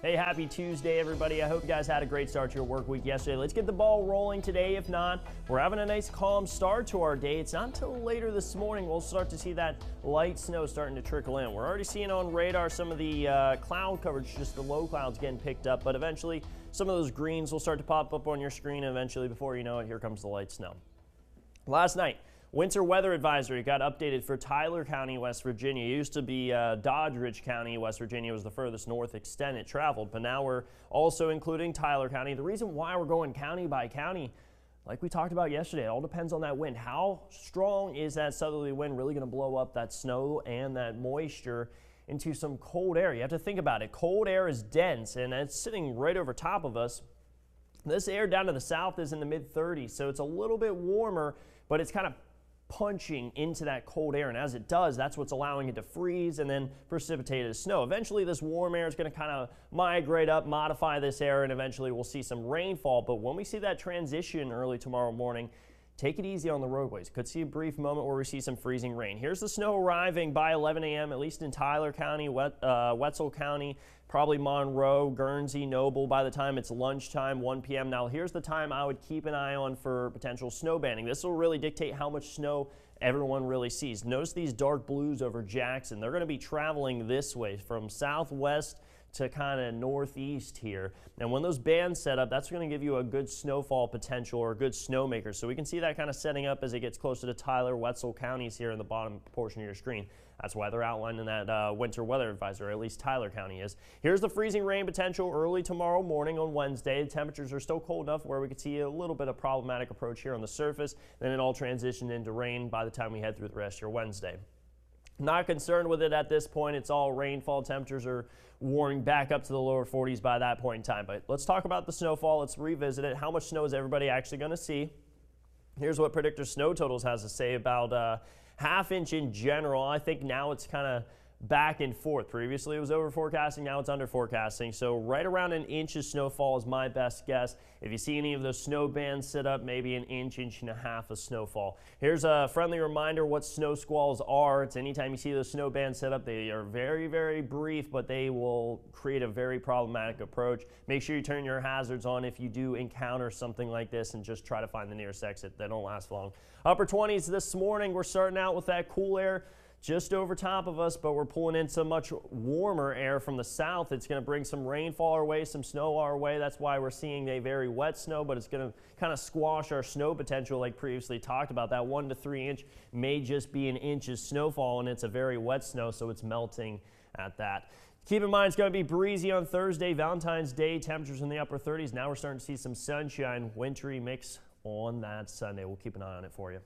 Hey, happy Tuesday, everybody. I hope you guys had a great start to your work week yesterday. Let's get the ball rolling today. If not, we're having a nice calm start to our day. It's not until later this morning we'll start to see that light snow starting to trickle in. We're already seeing on radar some of the cloud coverage, just the low clouds getting picked up, but eventually some of those greens will start to pop up on your screen, and eventually, before you know it, here comes the light snow. Last night, winter weather advisory got updated for Tyler County, West Virginia. It used to be Doddridge County, West Virginia was the furthest north extent it traveled, but now we're also including Tyler County. The reason why we're going county by county, like we talked about yesterday, it all depends on that wind. How strong is that southerly wind really going to blow up that snow and that moisture into some cold air? You have to think about it. Cold air is dense, and it's sitting right over top of us. This air down to the south is in the mid-30s, so it's a little bit warmer, but it's kind of punching into that cold air, and as it does, that's what's allowing it to freeze and then precipitate as snow. Eventually, this warm air is going to kind of migrate up, modify this air, and eventually we'll see some rainfall. But when we see that transition early tomorrow morning, take it easy on the roadways. Could see a brief moment where we see some freezing rain. Here's the snow arriving by 11 a.m., at least in Tyler County, Wetzel County, probably Monroe, Guernsey, Noble by the time it's lunchtime, 1 p.m. Now, here's the time I would keep an eye on for potential snow banding. This will really dictate how much snow everyone really sees. Notice these dark blues over Jackson. They're going to be traveling this way from southwest to kind of northeast here. And when those bands set up, that's going to give you a good snowfall potential or a good snowmaker. So we can see that kind of setting up as it gets closer to Tyler, Wetzel counties here in the bottom portion of your screen. That's why they're outlined in that winter weather advisory, or at least Tyler County is. Here's the freezing rain potential early tomorrow morning on Wednesday. The temperatures are still cold enough where we could see a little bit of problematic approach here on the surface. Then it all transitioned into rain by the time we head through the rest of your Wednesday. Not concerned with it at this point. It's all rainfall. Temperatures are warming back up to the lower 40s by that point in time. But let's talk about the snowfall. Let's revisit it. How much snow is everybody actually going to see? Here's what Predictor Snow Totals has to say about half inch in general. I think now it's kind of back and forth. Previously it was over forecasting, now it's under forecasting. So right around an inch of snowfall is my best guess. If you see any of those snow bands sit up, maybe an inch, inch and a half of snowfall. Here's a friendly reminder what snow squalls are. It's anytime you see those snow bands set up, they are very, very brief, but they will create a very problematic approach. Make sure you turn your hazards on if you do encounter something like this and just try to find the nearest exit. They don't last long. Upper 20s this morning. We're starting out with that cool air just over top of us, but we're pulling in some much warmer air from the south. It's going to bring some rainfall our way, some snow our way. That's why we're seeing a very wet snow, but it's going to kind of squash our snow potential like previously talked about. That 1 to 3 inch may just be an inch of snowfall, and it's a very wet snow, so it's melting at that. Keep in mind, it's going to be breezy on Thursday, Valentine's Day, temperatures in the upper 30s. Now we're starting to see some sunshine, wintry mix on that Sunday. We'll keep an eye on it for you.